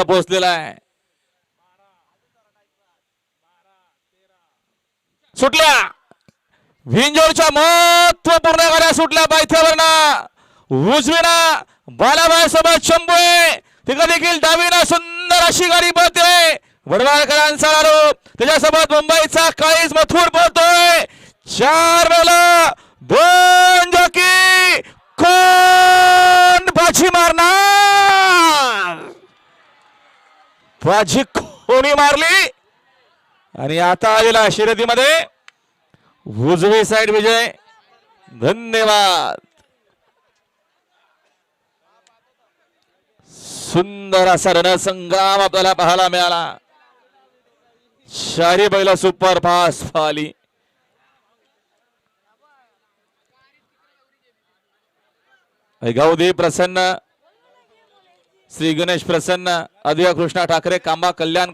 पोहोचलेला आहे. सुटल्या विंजोरच्या महत्वपूर्ण गाड्या सुटल्या पायथ्यावरना उजवीना बालाबाई सोबत शंभू तिकडे देखील डावीना सुंदर अशी गाडी पळते. वडवाळकरांचा आरोप त्याच्यासोबत मुंबईचा काळीज मथुर पळतोय. 4 वेळा 2 जॉकी कोण बाजी मारणार. बाजी कोणी मारली आणि आता आलेला शर्यतीमध्ये उजवी साइड विजय. धन्यवाद. सुंदर असा रणसंग्राम आपल्याला पाहायला मिळाला. शाही बैल सुपर फास्ट आली. गावदेव प्रसन्न, श्री गणेश प्रसन्न, अदिया कृष्णा ठाकरे, कांबा कल्याण